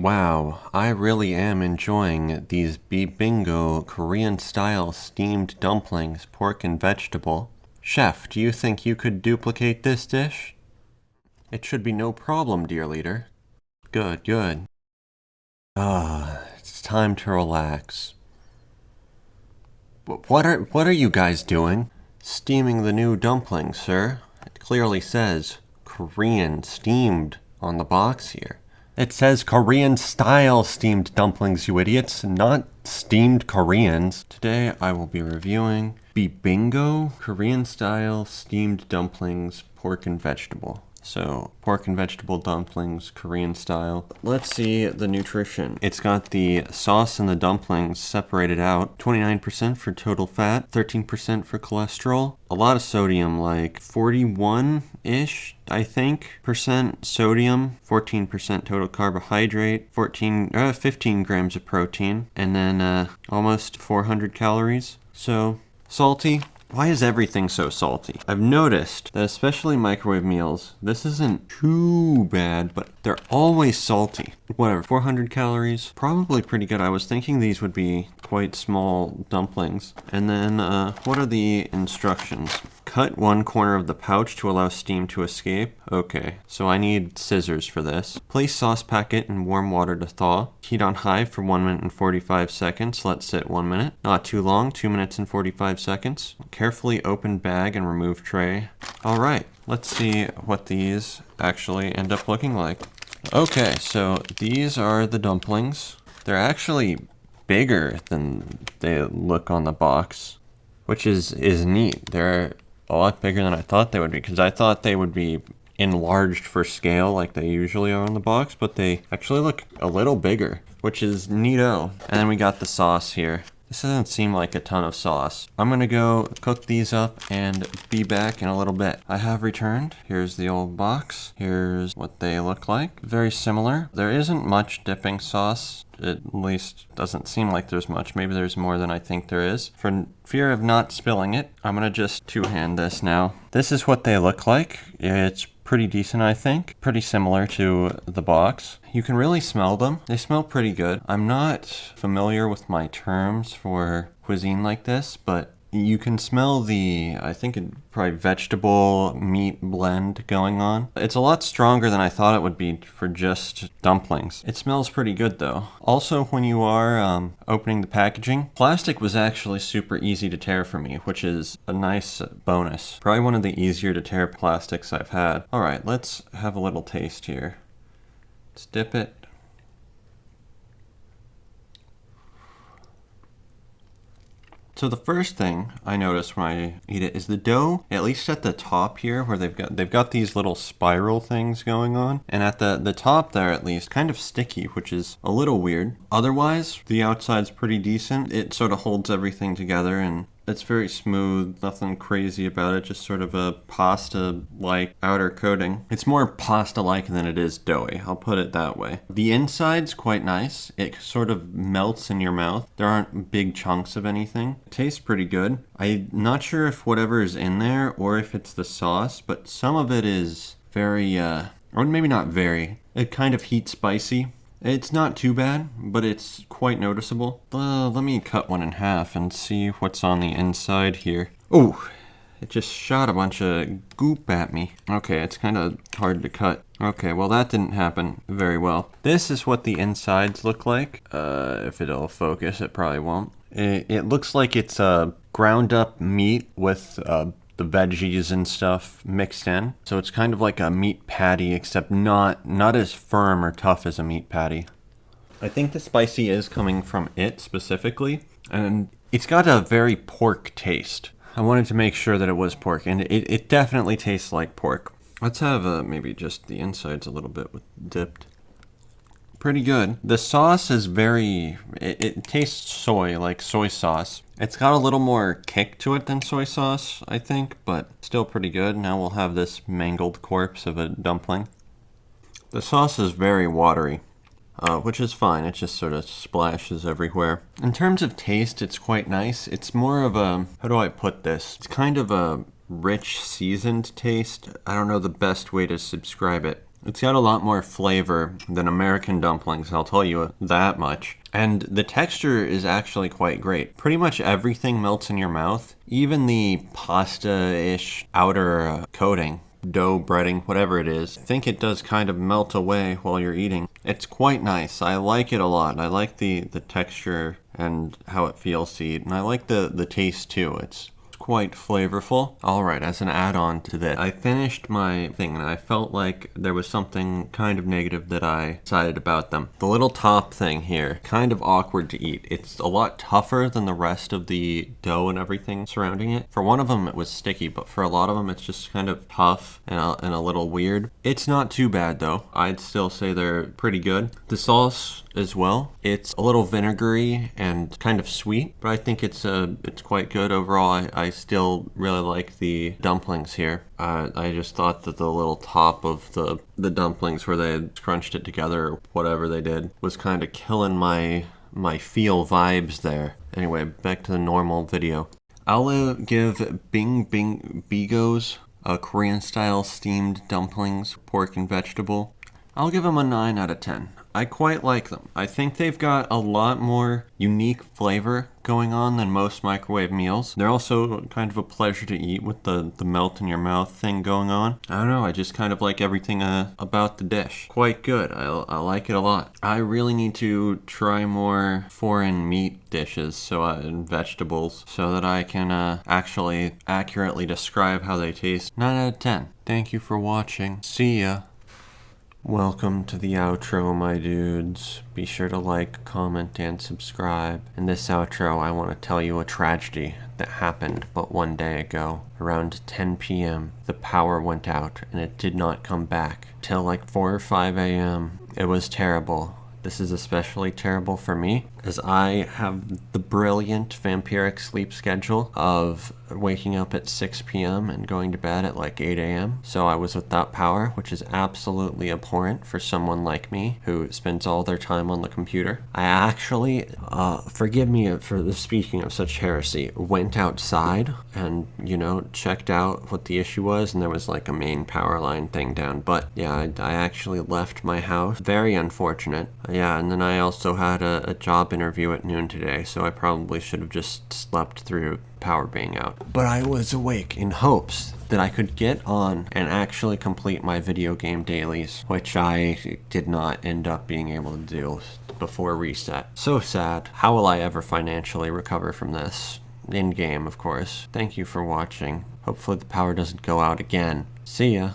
Wow, I really am enjoying these bibigo Korean-style steamed dumplings, pork and vegetable. Chef, do you think you could duplicate this dish? It should be no problem, dear leader. Good, good. It's time to relax. What are you guys doing? Steaming the new dumplings, sir. It clearly says Korean steamed on the box here. It says Korean style steamed dumplings, you idiots, not steamed Koreans. Today I will be reviewing bibigo Korean style steamed dumplings, pork and vegetable. So, pork and vegetable dumplings, Korean style. Let's see the nutrition. It's got the sauce and the dumplings separated out. 29% for total fat, 13% for cholesterol. A lot of sodium, like 41-ish, I think, percent sodium, 14% total carbohydrate, 15 grams of protein, and then almost 400 calories. So, salty. Why is everything so salty? I've noticed that especially microwave meals, this isn't too bad, but they're always salty. Whatever, 400 calories, probably pretty good. I was thinking these would be quite small dumplings. And then, what are the instructions? Cut one corner of the pouch to allow steam to escape. Okay, so I need scissors for this. Place sauce packet in warm water to thaw. Heat on high for 1 minute and 45 seconds. Let sit 1 minute. Not too long, 2 minutes and 45 seconds. Carefully open bag and remove tray. All right, let's see what these actually end up looking like. Okay, so these are the dumplings. They're actually bigger than they look on the box, which is neat. They're a lot bigger than I thought they would be, because I thought they would be enlarged for scale like they usually are on the box, but they actually look a little bigger, which is neato. And then we got the sauce here. This doesn't seem like a ton of sauce. I'm gonna go cook these up and be back in a little bit. I have returned. Here's the old box. Here's what they look like. Very similar. There isn't much dipping sauce. At least doesn't seem like there's much. Maybe there's more than I think there is. For fear of not spilling it, I'm gonna just two-hand this now. This is what they look like. It's pretty decent, I think. Pretty similar to the box. You can really smell them. They smell pretty good. I'm not familiar with my terms for cuisine like this, but you can smell the, I think, probably vegetable meat blend going on. It's a lot stronger than I thought it would be for just dumplings. It smells pretty good though. Also, when you are opening the packaging, plastic was actually super easy to tear for me, which is a nice bonus. Probably one of the easier to tear plastics I've had. All right, let's have a little taste here. Let's dip it. So the first thing I notice when I eat it is the dough, at least at the top here where they've got these little spiral things going on. And at the top there at least, kind of sticky, which is a little weird. Otherwise, the outside's pretty decent. It sort of holds everything together and it's very smooth, nothing crazy about it, just sort of a pasta-like outer coating. It's more pasta-like than it is doughy, I'll put it that way. The inside's quite nice. It sort of melts in your mouth. There aren't big chunks of anything. It tastes pretty good. I'm not sure if whatever is in there or if it's the sauce, but some of it is very, or maybe not very, it kind of heat spicy. It's not too bad, but it's quite noticeable. Let me cut one in half and see what's on the inside here. Oh, it just shot a bunch of goop at me. Okay, it's kind of hard to cut. Okay, well that didn't happen very well. This is what the insides look like. If it'll focus, it probably won't. It looks like it's ground up meat with the veggies and stuff mixed in. So it's kind of like a meat patty, except not as firm or tough as a meat patty. I think the spicy is coming from it specifically, and it's got a very pork taste. I wanted to make sure that it was pork, and it definitely tastes like pork. Let's have maybe just the insides a little bit dipped. Pretty good. The sauce is it tastes soy, like soy sauce. It's got a little more kick to it than soy sauce, I think, but still pretty good. Now we'll have this mangled corpse of a dumpling. The sauce is very watery, which is fine. It just sort of splashes everywhere. In terms of taste, it's quite nice. It's more of a, how do I put this? It's kind of a rich, seasoned taste. I don't know the best way to describe it. It's got a lot more flavor than American dumplings, I'll tell you that much. And the texture is actually quite great. Pretty much everything melts in your mouth, even the pasta-ish outer coating. Dough, breading, whatever it is. I think it does kind of melt away while you're eating. It's quite nice. I like it a lot. I like the texture and how it feels to eat. And I like the taste too. It's quite flavorful. Alright, as an add-on to this, I finished my thing and I felt like there was something kind of negative that I decided about them. The little top thing here, kind of awkward to eat. It's a lot tougher than the rest of the dough and everything surrounding it. For one of them it was sticky, but for a lot of them it's just kind of tough and a little weird. It's not too bad though. I'd still say they're pretty good. The sauce as well, it's a little vinegary and kind of sweet, but I think it's quite good overall. I still really like the dumplings here. I just thought that the little top of the dumplings where they had crunched it together or whatever they did was kind of killing my feel vibes there. Anyway, back to the normal video. I'll give bibigos, Korean style steamed dumplings, pork and vegetable. I'll give them a 9 out of 10. I quite like them. I think they've got a lot more unique flavor going on than most microwave meals. They're also kind of a pleasure to eat with the melt in your mouth thing going on. I don't know, I just kind of like everything about the dish. Quite good. I like it a lot. I really need to try more foreign meat dishes and vegetables so that I can actually accurately describe how they taste. 9 out of 10. Thank you for watching. See ya. Welcome to the outro, my dudes. Be sure to like, comment, and subscribe. In this outro, I want to tell you a tragedy that happened but one day ago. Around 10 p.m., the power went out, and it did not come back till like 4 or 5 a.m. It was terrible. This is especially terrible for me, as I have the brilliant vampiric sleep schedule of waking up at 6 p.m. and going to bed at like 8 a.m. So I was without power, which is absolutely abhorrent for someone like me who spends all their time on the computer. I actually, forgive me for speaking of such heresy, went outside and, checked out what the issue was, and there was like a main power line thing down. But yeah, I actually left my house. Very unfortunate. Yeah, and then I also had a job interview at noon today, so I probably should have just slept through power being out. But I was awake in hopes that I could get on and actually complete my video game dailies, which I did not end up being able to do before reset. So sad. How will I ever financially recover from this? In-game, of course. Thank you for watching. Hopefully the power doesn't go out again. See ya.